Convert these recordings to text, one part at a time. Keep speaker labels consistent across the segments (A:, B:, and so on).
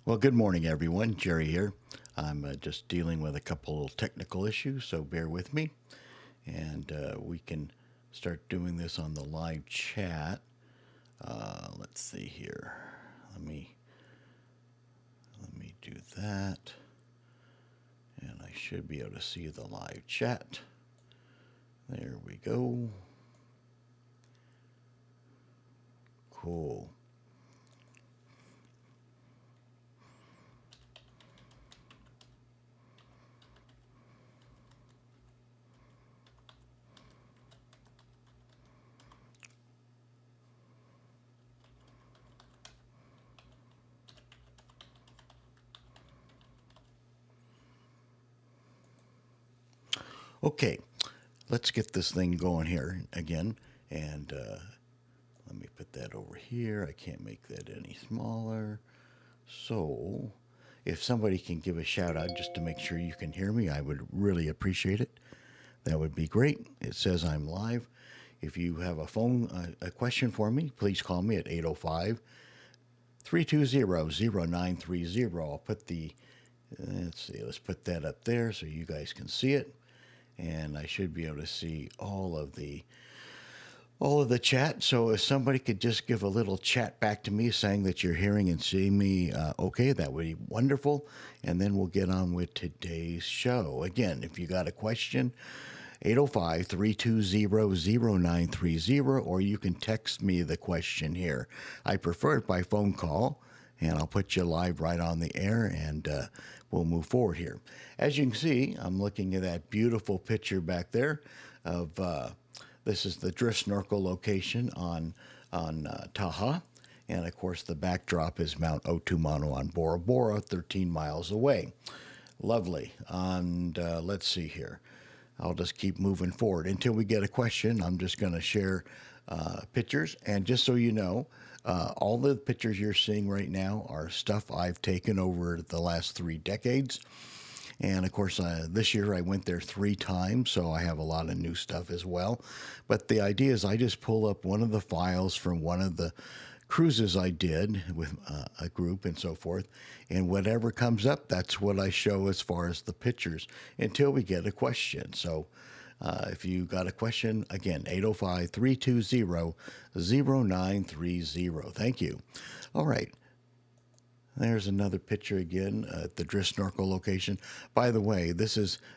A: Well, good morning, everyone. Jerry here. I'm just dealing with a couple of technical issues, so bear with me. And we can start doing this on the live chat. Let's see here. Let me let me do that, and I should be able to see the live chat. There we go. Cool. Okay, let's get this thing going here again. And let me put that over here. I can't make that any smaller. So, if somebody can give a shout out just to make sure you can hear me, I would really appreciate it. That would be great. It says I'm live. If you have a question for me, please call me at 805 320 0930. I'll put let's see, let's put that up there so you guys can see it. And I should be able to see all of the chat. So if somebody could just give a little chat back to me saying that you're hearing and seeing me, okay, that would be wonderful. And then we'll get on with today's show. Again, if you got a question, 805 320 0930, or you can text me the question here. I prefer it by phone call, and I'll put you live right on the air, and we'll move forward here. As you can see, I'm looking at that beautiful picture back there of this is the drift snorkel location on Taha. And of course, the backdrop is Mount Otumano on Bora Bora, 13 miles away. Lovely. And let's see here. I'll just keep moving forward until we get a question. I'm just going to share pictures. And just so you know, all the pictures you're seeing right now are stuff I've taken over the last 3 decades. And of course, this year I went there 3 times, so I have a lot of new stuff as well. But the idea is I just pull up one of the files from one of the cruises I did with a group and so forth. And whatever comes up, that's what I show as far as the pictures until we get a question. So if you got a question, again, 805 320 0930. Thank you. All right. There's another picture again at the drift snorkel location. By the way,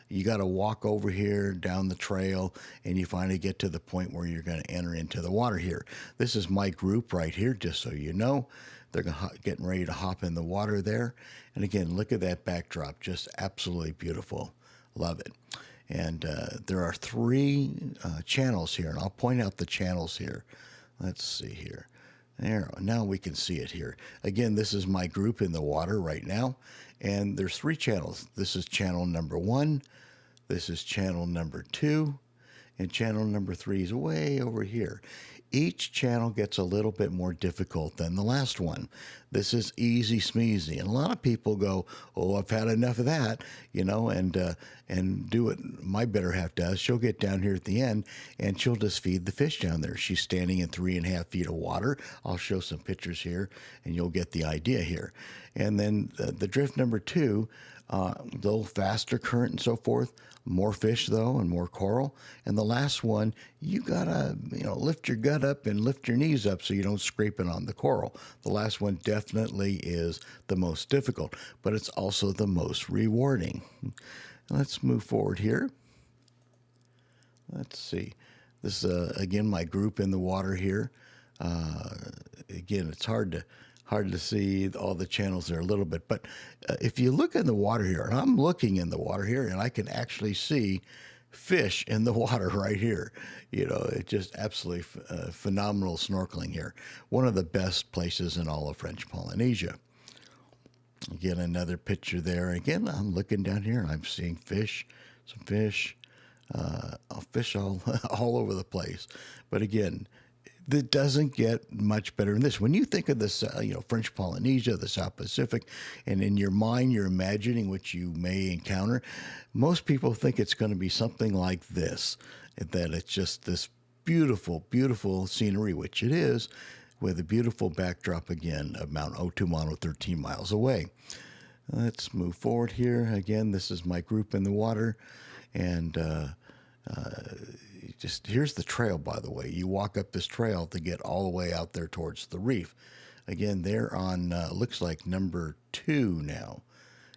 A: you got to walk over here down the trail and you finally get to the point where you're going to enter into the water here. This is my group right here, just so you know. They're getting ready to hop in the water there. And again, look at that backdrop. Just absolutely beautiful. Love it. And there are 3 channels here, and I'll point out the channels here. Let's see here. There, now we can see it here. Again, this is my group in the water right now, and there's 3 channels. This is channel number 1, this is channel number 2, and channel number 3 is way over here. Each channel gets a little bit more difficult than the last one. This is easy smeezy, and a lot of people go, "Oh, I've had enough of that," and do what my better half does. She'll get down here at the end, and she'll just feed the fish down there. She's standing in 3.5 feet of water. I'll show some pictures here, and you'll get the idea here. And then the drift number 2, a little faster current and so forth. More fish though, and more coral. And the last one, you gotta lift your gut up and lift your knees up so you don't scrape it on the coral. The last one definitely is the most difficult, but it's also the most rewarding. Let's move forward here. Let's see. This is again my group in the water here. Again, it's hard to see all the channels there a little bit. But if you look in the water here, and I'm looking in the water here, and I can actually see fish in the water right here. It's just absolutely phenomenal snorkeling here. One of the best places in all of French Polynesia. Again, another picture there. Again, I'm looking down here, and I'm seeing fish, some fish, fish all, all over the place. But again, that doesn't get much better than this. When you think of this, French Polynesia, the South Pacific, and in your mind you're imagining what you may encounter, most people think it's going to be something like this, that it's just this beautiful, beautiful scenery, which it is, with a beautiful backdrop again of Mount Otumano 13 miles away. Let's move forward here. Again, this is my group in the water. And just here's the trail, by the way. You walk up this trail to get all the way out there towards the reef. Again, they're on, looks like number 2 now.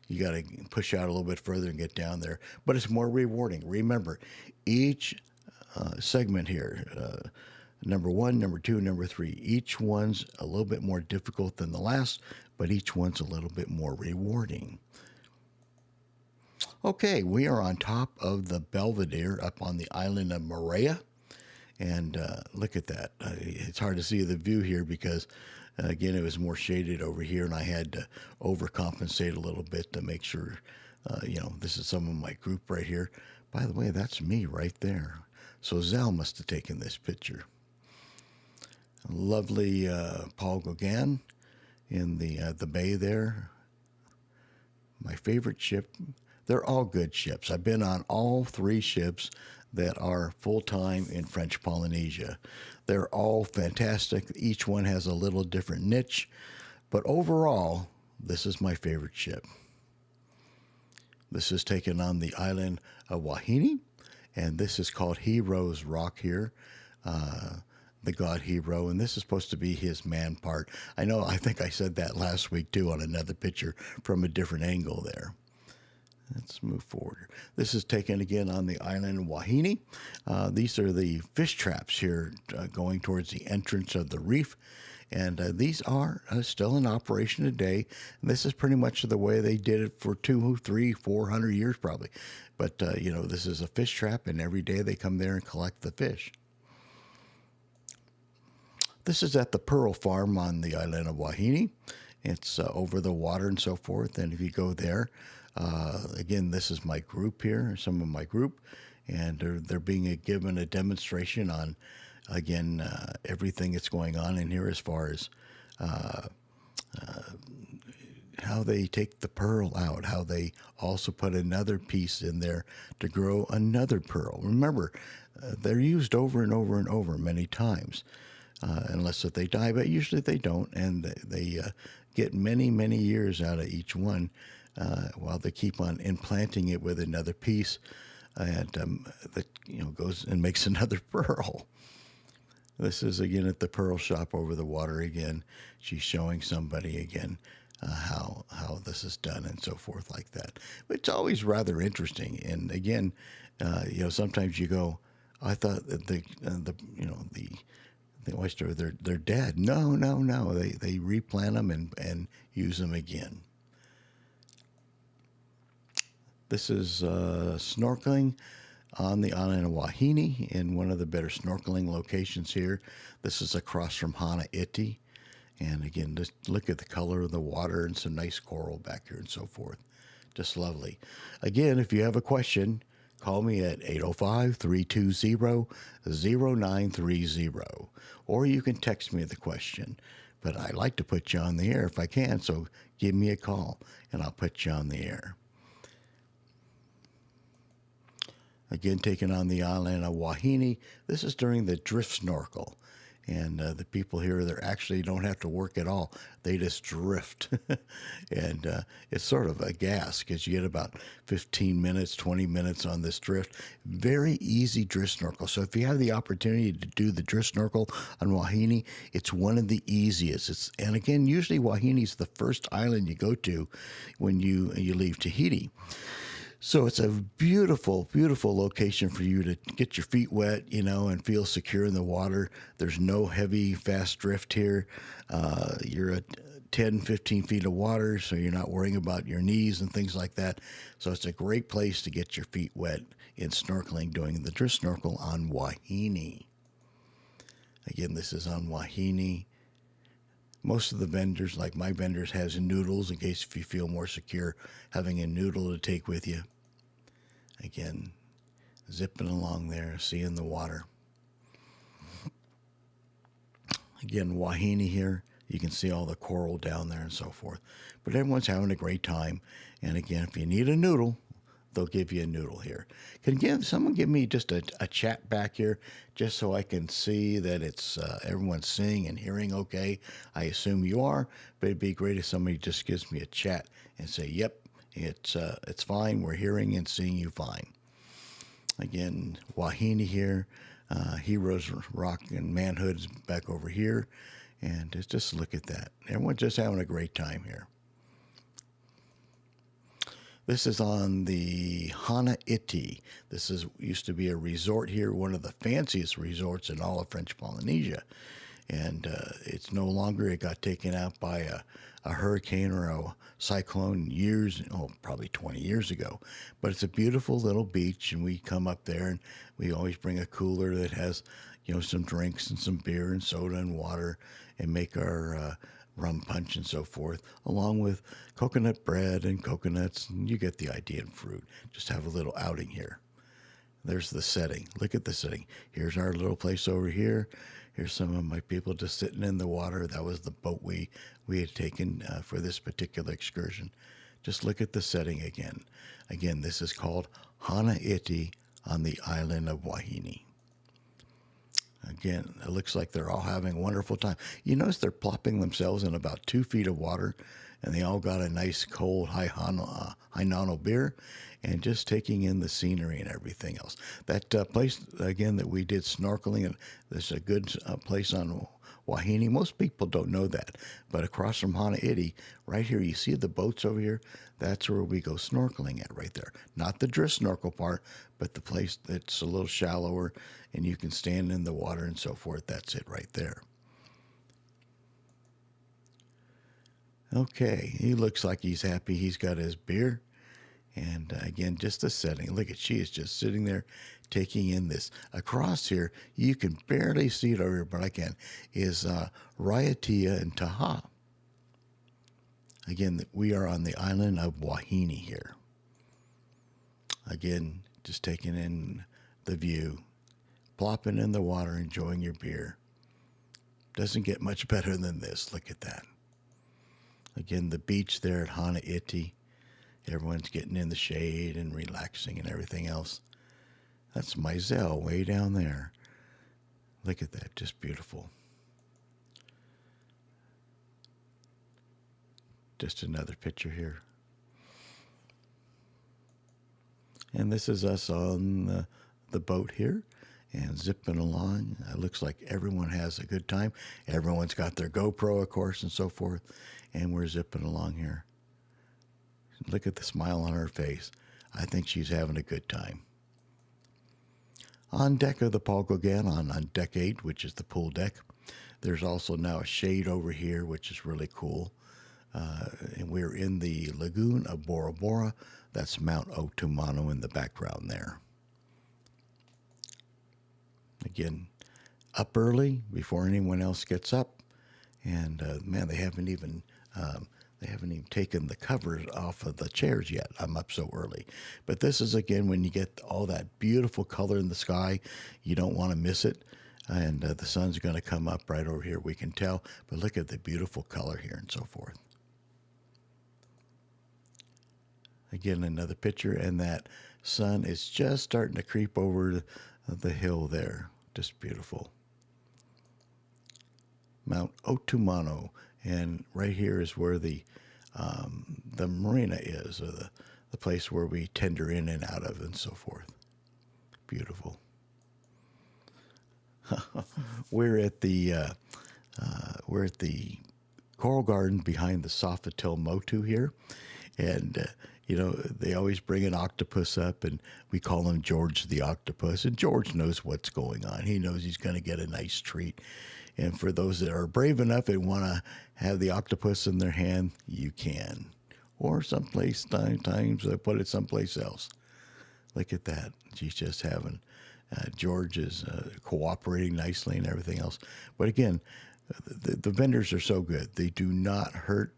A: You got to push out a little bit further and get down there. But it's more rewarding. Remember, each segment here, number 1, number 2, number 3, each one's a little bit more difficult than the last, but each one's a little bit more rewarding. Okay, we are on top of the Belvedere up on the island of Moorea. And look at that. It's hard to see the view here because, again, it was more shaded over here, and I had to overcompensate a little bit to make sure, this is some of my group right here. By the way, that's me right there. So Zell must have taken this picture. Lovely Paul Gauguin in the bay there. My favorite ship. They're all good ships. I've been on all 3 ships that are full-time in French Polynesia. They're all fantastic. Each one has a little different niche. But overall, this is my favorite ship. This is taken on the island of Wahine, and this is called Hero's Rock here, the god Hero, and this is supposed to be his man part. I think I said that last week too on another picture from a different angle there. Let's move forward. This is taken again on the island of Wahine. These are the fish traps here going towards the entrance of the reef. And these are still in operation today. And this is pretty much the way they did it for 200, 300, 400 years probably. But, this is a fish trap, and every day they come there and collect the fish. This is at the Pearl Farm on the island of Wahine. It's over the water and so forth. And if you go there, again, this is my group here, some of my group, and they're being given a demonstration on, again, everything that's going on in here as far as how they take the pearl out, how they also put another piece in there to grow another pearl. Remember, they're used over and over and over many times, unless if they die, but usually they don't, and they get many, many years out of each one. While they keep on implanting it with another piece, and that goes and makes another pearl. This is again at the pearl shop over the water again. She's showing somebody again how this is done and so forth like that. It's always rather interesting. And again, sometimes you go, I thought that the oyster they're dead. No. They replant them and use them again. This is snorkeling on the island of Wahine in one of the better snorkeling locations here. This is across from Hana Iti. And again, just look at the color of the water and some nice coral back here and so forth. Just lovely. Again, if you have a question, call me at 805-320-0930. Or you can text me the question. But I like to put you on the air if I can, so give me a call and I'll put you on the air. Again, taken on the island of Wahine. This is during the drift snorkel. And the people here, they actually don't have to work at all. They just drift. And it's sort of a gas because you get about 15 minutes, 20 minutes on this drift. Very easy drift snorkel. So if you have the opportunity to do the drift snorkel on Wahine, it's one of the easiest. And again, usually Wahine is the first island you go to when you leave Tahiti. So it's a beautiful, beautiful location for you to get your feet wet, and feel secure in the water. There's no heavy, fast drift here. You're at 10, 15 feet of water, so you're not worrying about your knees and things like that. So it's a great place to get your feet wet in snorkeling, doing the drift snorkel on Wahine. Again, this is on Wahine. Most of the vendors, like my vendors, has noodles in case if you feel more secure having a noodle to take with you. Again, zipping along there, seeing the water. Again, Wahine here. You can see all the coral down there and so forth. But everyone's having a great time. And again, if you need a noodle, they'll give you a noodle here. Can someone give me just a chat back here, just so I can see that it's everyone's seeing and hearing okay? I assume you are, but it'd be great if somebody just gives me a chat and say, "Yep, it's fine. We're hearing and seeing you fine." Again, Wahine here, Heroes, Rock, and Manhood is back over here, and just look at that. Everyone's just having a great time here. This is on the Hana Iti. Used to be a resort here, one of the fanciest resorts in all of French Polynesia. And it's no longer. It got taken out by a hurricane or a cyclone probably 20 years ago. But it's a beautiful little beach, and we come up there, and we always bring a cooler that has, some drinks and some beer and soda and water, and make our rum punch and so forth, along with coconut bread and coconuts, and you get the idea, and fruit. Just have a little outing here. There's the setting. Look at the setting. Here's our little place over here. Here's some of my people just sitting in the water. That was the boat we had taken for this particular excursion. Just look at the setting again. Again, this is called Hana Iti on the island of Wahine. Again, it looks like they're all having a wonderful time. You notice they're plopping themselves in about 2 feet of water, and they all got a nice cold Hainano beer, and just taking in the scenery and everything else. That place, again, that we did snorkeling, and there's a good place on Wahine. Most people don't know that, but across from Hana Iti, right here, you see the boats over here? That's where we go snorkeling at right there. Not the drift snorkel part, but the place that's a little shallower, and you can stand in the water and so forth. That's it right there. Okay, he looks like he's happy. He's got his beer. And again, just the setting. Look at, she is just sitting there taking in this. Across here, you can barely see it over here, but I can, is Raiatea and Taha. Again, we are on the island of Wahine here. Again, just taking in the view, plopping in the water, enjoying your beer. Doesn't get much better than this. Look at that. Again, the beach there at Hana Iti. Everyone's getting in the shade and relaxing and everything else. That's Mizell way down there. Look at that, just beautiful. Just another picture here. And this is us on the boat here and zipping along. It looks like everyone has a good time. Everyone's got their GoPro, of course, and so forth. And we're zipping along here. Look at the smile on her face. I think she's having a good time. On deck of the Paul Gauguin, on deck 8, which is the pool deck, there's also now a shade over here, which is really cool. And we're in the lagoon of Bora Bora. That's Mount Otumano in the background there. Again, up early before anyone else gets up. And man, they haven't even taken the covers off of the chairs yet. I'm up so early. But this is, again, when you get all that beautiful color in the sky, you don't want to miss it. And the sun's going to come up right over here, we can tell. But look at the beautiful color here and so forth. Again, another picture, and that sun is just starting to creep over the hill there. Just beautiful. Mount Otumano, and right here is where the marina is, or the place where we tender in and out of and so forth. Beautiful. We're at the Coral Garden behind the Sofitel Motu here, and they always bring an octopus up, and we call him George the Octopus, and George knows what's going on. He knows he's going to get a nice treat. And for those that are brave enough and want to have the octopus in their hand, you can. Or times they put it someplace else. Look at that. She's just having, George is cooperating nicely and everything else. But again, the vendors are so good. They do not hurt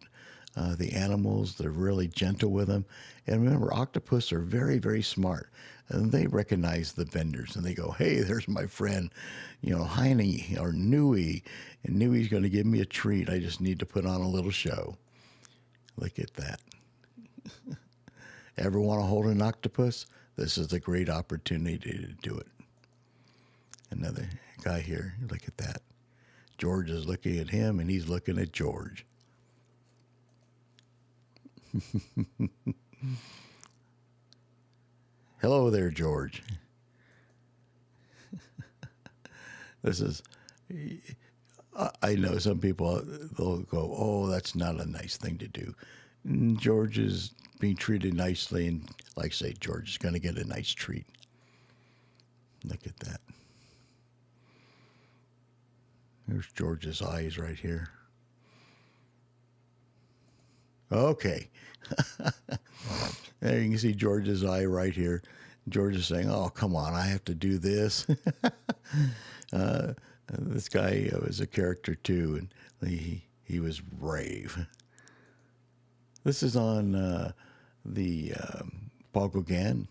A: the animals. They're really gentle with them. And remember, octopus are very, very smart. And they recognize the vendors, and they go, "Hey, there's my friend, Heine or Nui, and Nui's going to give me a treat. I just need to put on a little show." Look at that. Ever want to hold an octopus? This is a great opportunity to do it. Another guy here. Look at that. George is looking at him, and he's looking at George. Hello there, George. This is, I know some people, they'll go, oh, that's not a nice thing to do. George is being treated nicely, and like I say, George is going to get a nice treat. Look at that. There's George's eyes right here. Okay. There you can see George's eye right here. George is saying, oh, come on, I have to do this. This guy was a character too, and he was brave. This is on the Paul Gauguin.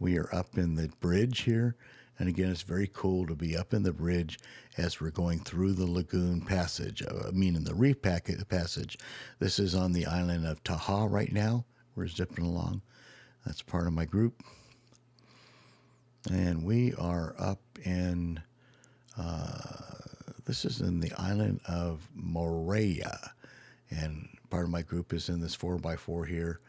A: We are up in the bridge here. And again, it's very cool to be up in the bridge as we're going through the lagoon passage, the reef passage. This is on the island of Taha right now. We're zipping along. That's part of my group. And we are up in, this is in the island of Moorea. And part of my group is in this 4x4 here.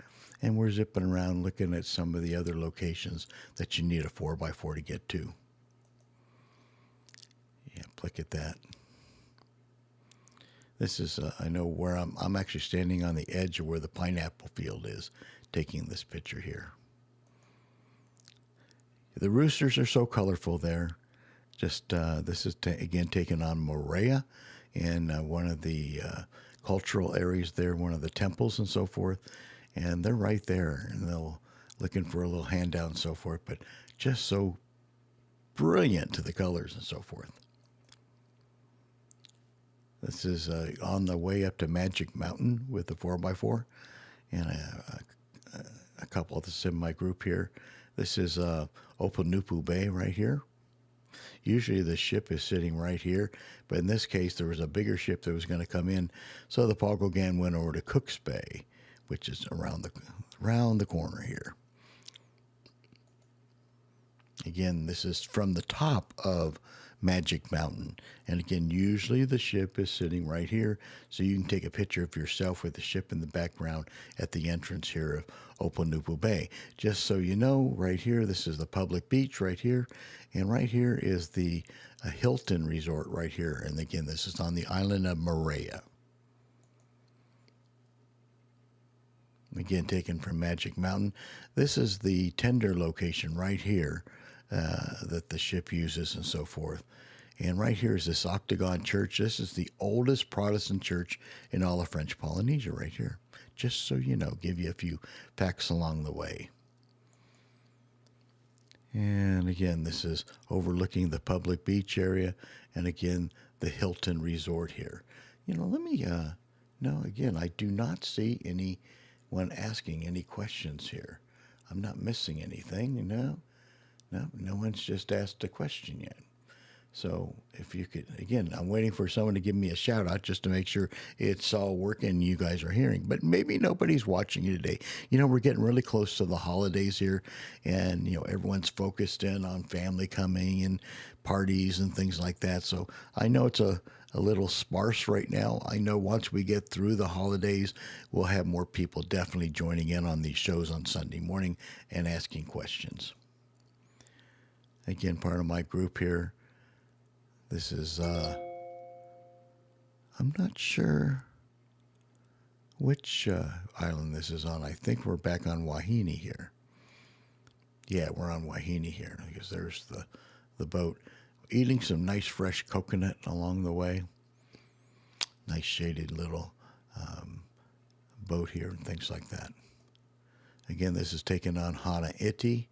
A: And we're zipping around looking at some of the other locations that you need a 4x4 to get to. Yeah, look at that. This is, I know where I'm actually standing on the edge of where the pineapple field is, taking this picture here. The roosters are so colorful there. Just, this is, again, taken on Moorea, in one of the cultural areas there, one of the temples and so forth. And they're right there, and they'll looking for a little handout and so forth, but just so brilliant to the colors and so forth. This is on the way up to Magic Mountain with the 4x4, and a couple of us in my group here. This is Opanupu Bay right here. Usually the ship is sitting right here, but in this case there was a bigger ship that was going to come in, so the Paul Gauguin went over to Cook's Bay, which is around the corner here. Again, this is from the top of Magic Mountain. And again, usually the ship is sitting right here, so you can take a picture of yourself with the ship in the background at the entrance here of Opanupu Bay. Just so you know, right here, this is the public beach right here, and right here is the Hilton Resort right here. And again, this is on the island of Moorea. Again, taken from Magic Mountain. This is the tender location right here that the ship uses and so forth. And right here is this Octagon Church. This is the oldest Protestant church in all of French Polynesia right here. Just so you know, give you a few facts along the way. And again, this is overlooking the public beach area. And again, the Hilton Resort here. You know, let me, no, again, I do not see anyone asking any questions here. I'm not missing anything, no one's just asked a question yet. So if you could, again, I'm waiting for someone to give me a shout out just to make sure it's all working and you guys are hearing. But maybe nobody's watching you today. You know, we're getting really close to the holidays here, and, everyone's focused in on family coming and parties and things like that. So I know it's a little sparse right now. I know once we get through the holidays, we'll have more people definitely joining in on these shows on Sunday morning and asking questions. Again, part of my group here. This is, I'm not sure which island this is on. I think we're back on Wahine here. Yeah, we're on Wahine here because there's the boat. Eating some nice fresh coconut along the way. Nice shaded little boat here and things like that. Again, this is taken on Hana Iti.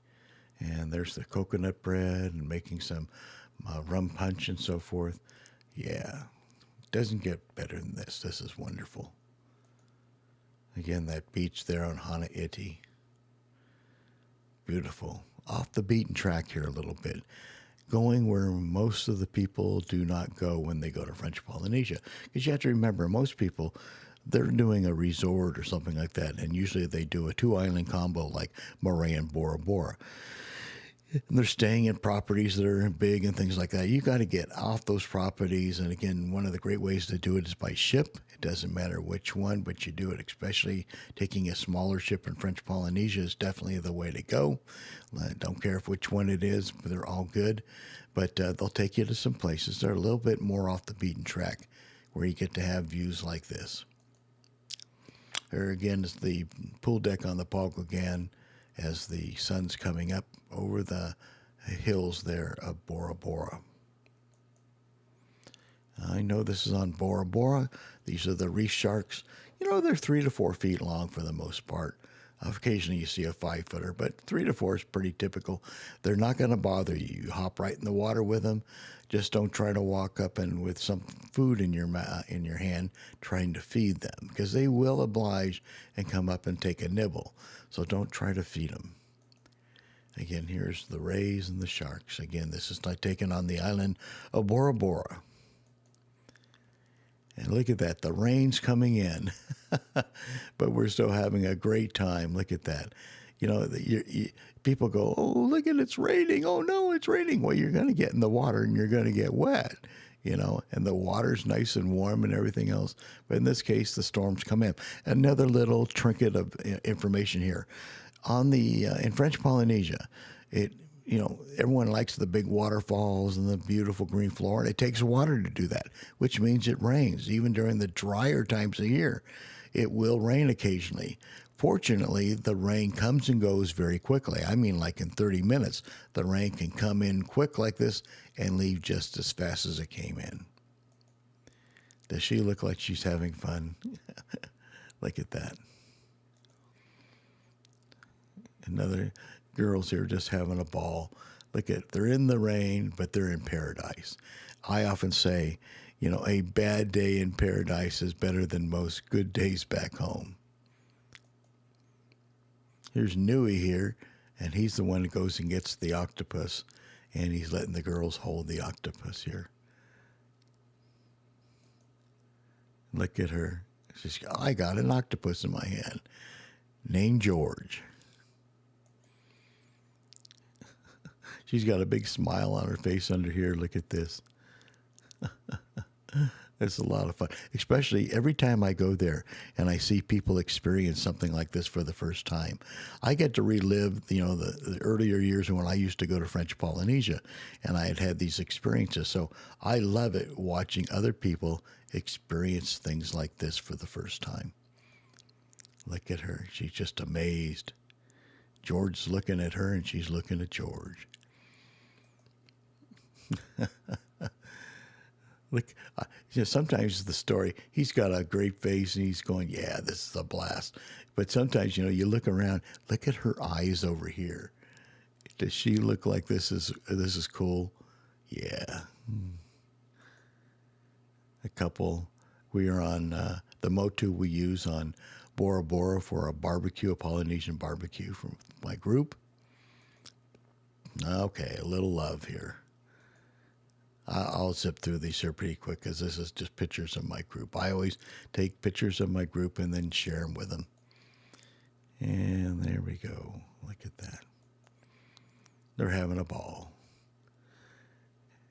A: And there's the coconut bread and making some rum punch and so forth. Yeah, doesn't get better than this. This is wonderful. Again, that beach there on Hana Iti. Beautiful. Off the beaten track here a little bit. Going where most of the people do not go when they go to French Polynesia. Because you have to remember, most people, they're doing a resort or something like that, and usually they do a two-island combo like Moray and Bora Bora. And they're staying in properties that are big and things like that. You got to get off those properties. And again, one of the great ways to do it is by ship. It doesn't matter which one, but you do it, especially taking a smaller ship in French Polynesia is definitely the way to go. I don't care which one it is, but they're all good. But they'll take you to some places that are a little bit more off the beaten track where you get to have views like this. There again is the pool deck on the Palgogan as the sun's coming up over the hills there of Bora Bora. I know this is on Bora Bora. These are the reef sharks. You know, they're 3 to 4 feet long for the most part. Occasionally you see a 5-footer, but 3 to 4 is pretty typical. They're not going to bother you. You hop right in the water with them. Just don't try to walk up and with some food in your hand trying to feed them, because they will oblige and come up and take a nibble. So don't try to feed them. Again, here's the rays and the sharks. Again, this is not taken on the island of Bora Bora. And look at that, the rain's coming in, but we're still having a great time. Look at that. You know, people go, oh, look at it's raining. Oh, no, it's raining. Well, you're going to get in the water and you're going to get wet, you know, and the water's nice and warm and everything else. But in this case, the storms come in. Another little trinket of information here. On the in French Polynesia, everyone likes the big waterfalls and the beautiful green flora. It takes water to do that, which means it rains. Even during the drier times of year, it will rain occasionally. Fortunately, the rain comes and goes very quickly. I mean, like in 30 minutes, the rain can come in quick like this and leave just as fast as it came in. Does she look like she's having fun? Look at that. Another girls here just having a ball. Look at, they're in the rain, but they're in paradise. I often say, you know, a bad day in paradise is better than most good days back home. Here's Nui here, and he's the one that goes and gets the octopus, and he's letting the girls hold the octopus here. Look at her. She's, I got an octopus in my hand, named George. She's got a big smile on her face under here. Look at this. It's a lot of fun, especially every time I go there and I see people experience something like this for the first time. I get to relive, you know, the earlier years when I used to go to French Polynesia and I had these experiences. So I love it watching other people experience things like this for the first time. Look at her. She's just amazed. George's looking at her and she's looking at George. Look, you know, sometimes the story, he's got a great face and he's going, yeah, this is a blast. But sometimes, you know, you look around, look at her eyes over here. Does she look like this is cool? Yeah. A couple, we are on the motu we use on Bora Bora for a barbecue, a Polynesian barbecue from my group. Okay, a little love here. I'll zip through these here pretty quick because this is just pictures of my group. I always take pictures of my group and then share them with them. And there we go. Look at that. They're having a ball.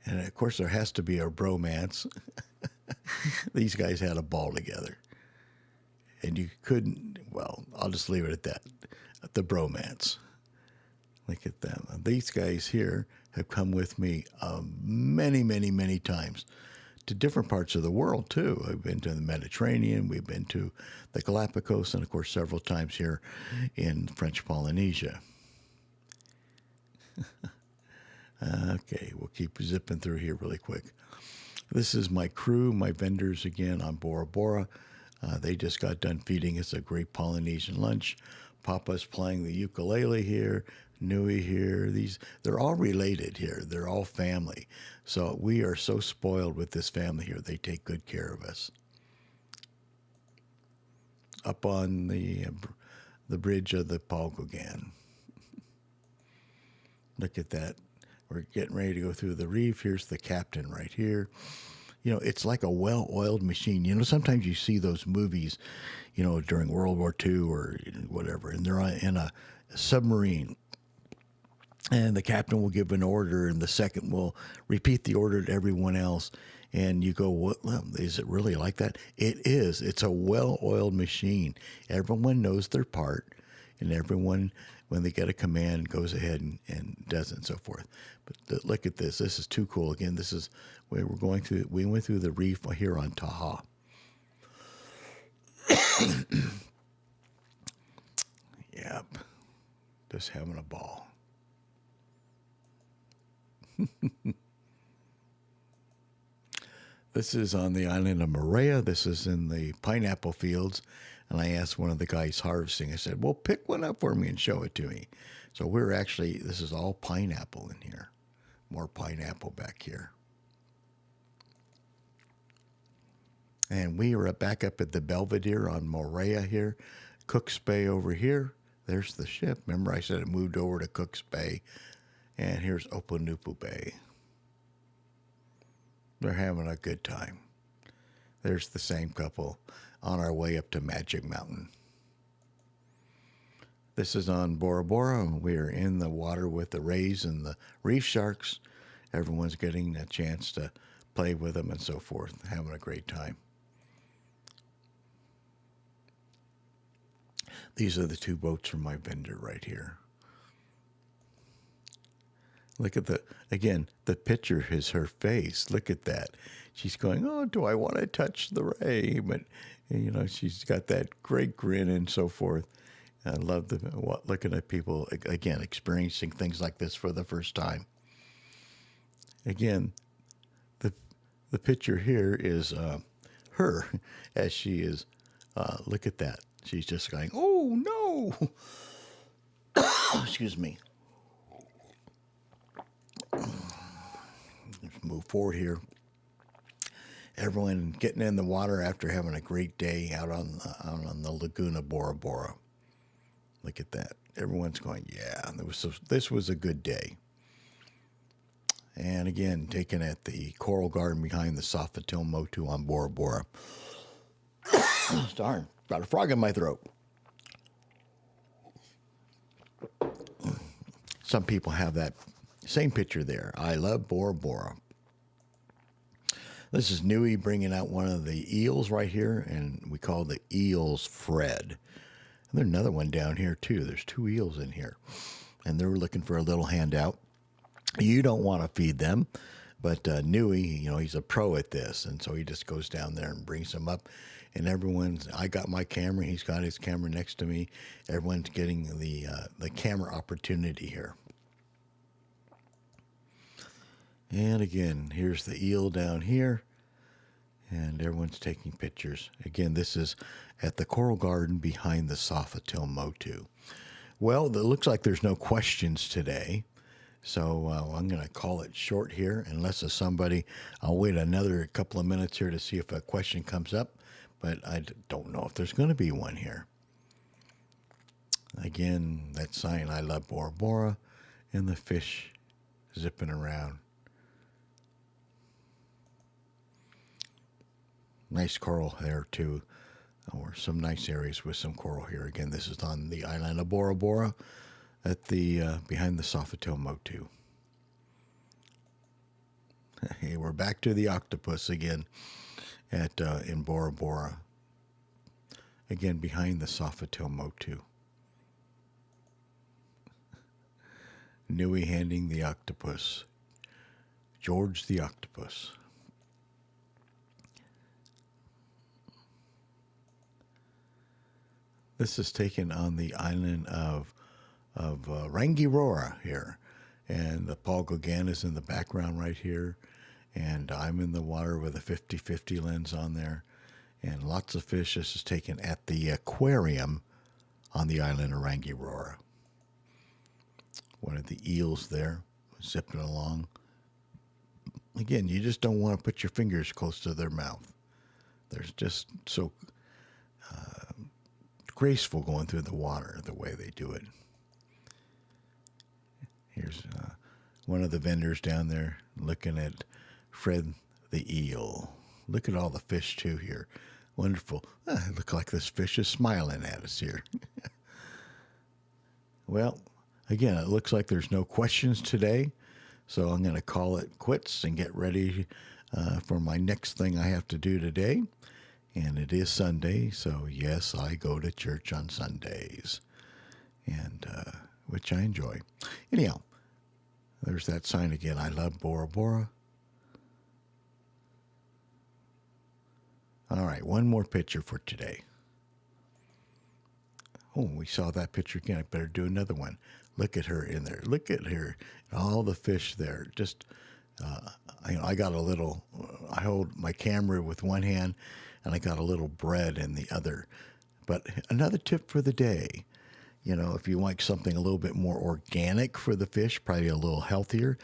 A: And of course, there has to be a bromance. These guys had a ball together. And you couldn't, well, I'll just leave it at that. The bromance. Look at them. These guys here have come with me many, many, many times to different parts of the world, too. I've been to the Mediterranean. We've been to the Galapagos, and, of course, several times here in French Polynesia. Okay, we'll keep zipping through here really quick. This is my crew, my vendors, again, on Bora Bora. They just got done feeding us a great Polynesian lunch. Papa's playing the ukulele here. Nui here. They're all related here. They're all family. So we are so spoiled with this family here. They take good care of us. Up on the bridge of the Palgogan. Look at that. We're getting ready to go through the reef. Here's the captain right here. It's like a well-oiled machine. Sometimes you see those movies, during World War II or whatever, and they're in a submarine, and the captain will give an order, and the second will repeat the order to everyone else. And you go, what? Well, is it really like that? It is. It's a well-oiled machine. Everyone knows their part, and everyone, when they get a command, goes ahead and does it and so forth. But look at this. This is too cool. Again, this is where we're going through. We went through the reef here on Taha. Yep. Just having a ball. This is on the island of Moorea. This is in the pineapple fields. And I asked one of the guys harvesting, I said, well, pick one up for me and show it to me. So this is all pineapple in here. More pineapple back here. And we are back up at the Belvedere on Moorea here. Cook's Bay over here. There's the ship. Remember I said it moved over to Cook's Bay. And here's Opanupu Bay. They're having a good time. There's the same couple on our way up to Magic Mountain. This is on Bora Bora. We are in the water with the rays and the reef sharks. Everyone's getting a chance to play with them and so forth, having a great time. These are the two boats from my vendor right here. Look at the picture is her face. Look at that. She's going, oh, do I want to touch the ray? But, she's got that great grin and so forth. I love looking at people, again, experiencing things like this for the first time. Again, the picture here is her as she is, look at that. She's just going, oh, no. Excuse me. Let's move forward here. Everyone getting in the water after having a great day out on the Laguna Bora Bora. Look at that. Everyone's going, yeah, this was a good day. And again, taken at the Coral Garden behind the Sofitel Motu on Bora Bora. Darn, got a frog in my throat. Some people have that same picture there. I love Bora Bora. This is Nui bringing out one of the eels right here, and we call the eels Fred. And there's another one down here, too. There's two eels in here, and they're looking for a little handout. You don't want to feed them, but Nui, he's a pro at this, and so he just goes down there and brings them up. And I got my camera, he's got his camera next to me. Everyone's getting the camera opportunity here. And again, here's the eel down here, and everyone's taking pictures. Again, this is at the Coral Garden behind the Sofitel Motu. Well, it looks like there's no questions today, so I'm going to call it short here, unless there's somebody. I'll wait another couple of minutes here to see if a question comes up, but I don't know if there's going to be one here. Again, that sign, I love Bora Bora, and the fish zipping around. Nice coral there, too, or some nice areas with some coral here. Again, this is on the island of Bora Bora at the behind the Sofitel Motu. Hey, we're back to the octopus again in Bora Bora. Again, behind the Sofitel Motu. Nui handing the octopus. George the octopus. This is taken on the island of Rangiroa here. And the Paul Gauguin is in the background right here. And I'm in the water with a 50-50 lens on there. And lots of fish. This is taken at the aquarium on the island of Rangiroa. One of the eels there, zipping along. Again, you just don't want to put your fingers close to their mouth. They're just so graceful going through the water the way they do it. Here's one of the vendors down there looking at Fred the eel. Look at all the fish too here. Wonderful. Look like this fish is smiling at us here. Well, again, it looks like there's no questions today. So I'm going to call it quits and get ready for my next thing I have to do today. And it is Sunday, so yes, I go to church on Sundays, and which I enjoy. Anyhow, there's that sign again. I love Bora Bora. All right, one more picture for today. Oh, we saw that picture again. I better do another one. Look at her in there. Look at her. All the fish there. Just, I got a little, I hold my camera with one hand and I got a little bread in the other. But another tip for the day, if you like something a little bit more organic for the fish, probably a little healthier,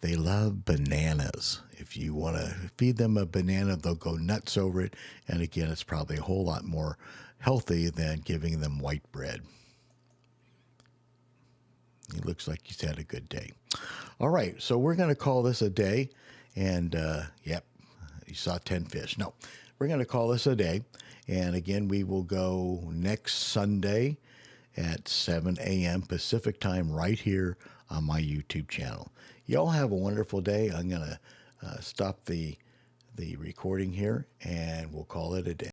A: they love bananas. If you want to feed them a banana, they'll go nuts over it. And again, it's probably a whole lot more healthy than giving them white bread. He looks like he's had a good day. All right, so we're going to call this a day. And, yep, you saw 10 fish. No, we're going to call this a day. And again, we will go next Sunday at 7 a.m. Pacific time right here on my YouTube channel. Y'all have a wonderful day. I'm going to stop the recording here, and we'll call it a day.